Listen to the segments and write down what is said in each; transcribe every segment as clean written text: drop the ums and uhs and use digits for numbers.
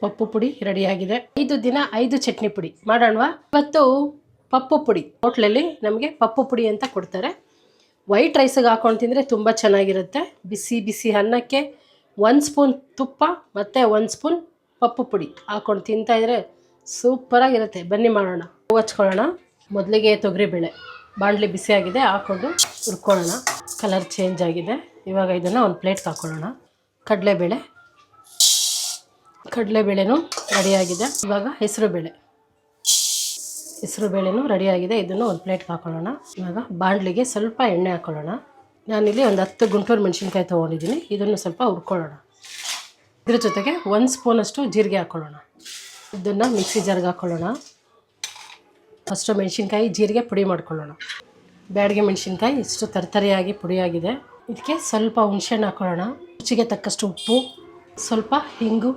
ಪಪ್ಪು ಪುಡಿ ರೆಡಿಯಾಗಿದೆ. 5 ದಿನ 5 ಚಟ್ನಿ ಪುಡಿ ಮಾಡೋಣವಾ? ಇವತ್ತು ಪಪ್ಪು ಪುಡಿ ಹೋಟ್ಲಲ್ಲಿ ನಮಗೆ ಪಪ್ಪು ಪುಡಿ ಅಂತ ಕೊಡ್ತಾರೆ. ವೈಟ್ ರೈಸಿಗೆ ಹಾಕೊಂಡು ತಿಂದರೆ ತುಂಬ ಚೆನ್ನಾಗಿರುತ್ತೆ. ಬಿಸಿ ಬಿಸಿ ಅನ್ನಕ್ಕೆ 1 ಸ್ಪೂನ್ ತುಪ್ಪ ಮತ್ತು 1 ಸ್ಪೂನ್ ಪಪ್ಪು ಪುಡಿ ಹಾಕೊಂಡು ತಿಂತಾಯಿದ್ರೆ ಸೂಪರಾಗಿರುತ್ತೆ. ಬನ್ನಿ ಮಾಡೋಣ. ಹಚ್ಕೊಳ್ಳೋಣ. ಮೊದಲಿಗೆ ತೊಗರಿಬೇಳೆ ಬಾಣಲಿ ಬಿಸಿಯಾಗಿದೆ, ಹಾಕ್ಕೊಂಡು ಹುರ್ಕೊಳ್ಳೋಣ. ಕಲರ್ ಚೇಂಜ್ ಆಗಿದೆ. ಇವಾಗ ಇದನ್ನು ಒಂದು ಪ್ಲೇಟ್ಗೆ ಹಾಕ್ಕೊಳ್ಳೋಣ. ಕಡಲೆಬೇಳೆನೂ ರೆಡಿಯಾಗಿದೆ. ಇವಾಗ ಹೆಸರುಬೇಳೆನೂ ರೆಡಿಯಾಗಿದೆ. ಇದನ್ನು ಒಂದು ಪ್ಲೇಟ್ಗೆ ಹಾಕ್ಕೊಳ್ಳೋಣ. ಇವಾಗ ಬಾಣಲಿಗೆ ಸ್ವಲ್ಪ ಎಣ್ಣೆ ಹಾಕ್ಕೊಳ್ಳೋಣ. ನಾನಿಲ್ಲಿ ಒಂದು 10 ಗುಂಟೂರು ಮೆಣಸಿನ್ಕಾಯಿ ತೊಗೊಂಡಿದ್ದೀನಿ. ಇದನ್ನು ಸ್ವಲ್ಪ ಹುರ್ಕೊಳ್ಳೋಣ. ಇದ್ರ ಜೊತೆಗೆ 1 ಸ್ಪೂನಷ್ಟು ಜೀರಿಗೆ ಹಾಕ್ಕೊಳ್ಳೋಣ. ಇದನ್ನು ಮಿಕ್ಸಿ ಜಾರ್ಗೆ ಹಾಕ್ಕೊಳ್ಳೋಣ. ಫಸ್ಟು ಮೆಣಸಿನ್ಕಾಯಿ ಜೀರಿಗೆ ಪುಡಿ ಮಾಡ್ಕೊಳ್ಳೋಣ. ಬ್ಯಾಡಗೆ ಮೆಣಸಿನ್ಕಾಯಿ ಇಷ್ಟು ತರ್ತರಿಯಾಗಿ ಪುಡಿಯಾಗಿದೆ. ಇದಕ್ಕೆ ಸ್ವಲ್ಪ ಹುಣಸೆಹಣ್ಣು ಹಾಕ್ಕೊಳ್ಳೋಣ. ರುಚಿಗೆ ತಕ್ಕಷ್ಟು ಉಪ್ಪು, ಸ್ವಲ್ಪ ಹಿಂಗು,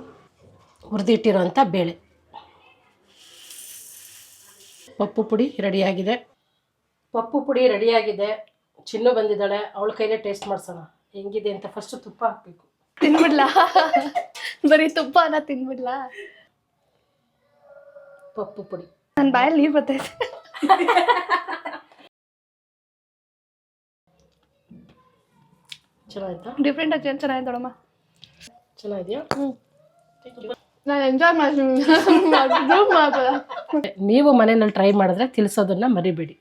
ಹುರಿದಿಟ್ಟಿರೋಂಥ ಬೇಳೆ. ಪಪ್ಪು ಪುಡಿ ರೆಡಿಯಾಗಿದೆ. ಚಿನ್ನು ಬಂದಿದ್ದಾಳೆ, ಅವಳ ಕೈಲೇ ಟೇಸ್ಟ್ ಮಾಡ್ಸೋಣ ಹೆಂಗಿದೆ ಅಂತ. ಫಸ್ಟು ತುಪ್ಪ ಹಾಕಬೇಕು. ತಿನ್ಬಿಡ್ಲಾ? ಬರೀ ತುಪ್ಪನ ತಿನ್ಬಿಡ್ಲಾ? ಪಪ್ಪು ಪುಡಿ ನನ್ನ ಬಾಯಲ್ಲಿ ನೀರು ಬರ್ತೈತೆ. ಚೆನ್ನಾಯ್ತಾ? ಡಿಫ್ರೆಂಟ್ ಆಗಿ ಚೆನ್ನಾಗಿದೆ ನೋಡಮ್ಮ. ಚೆನ್ನಾಗಿದೆಯಾ? ನಾನು ಎಂಜಾಯ್ ಮಾಡ್ತೀನಿ. ನೀವು ಮನೆಯಲ್ಲಿ ಟ್ರೈ ಮಾಡಿದ್ರೆ ತಿಳಿಸೋದನ್ನ ಮರಿಬೇಡಿ.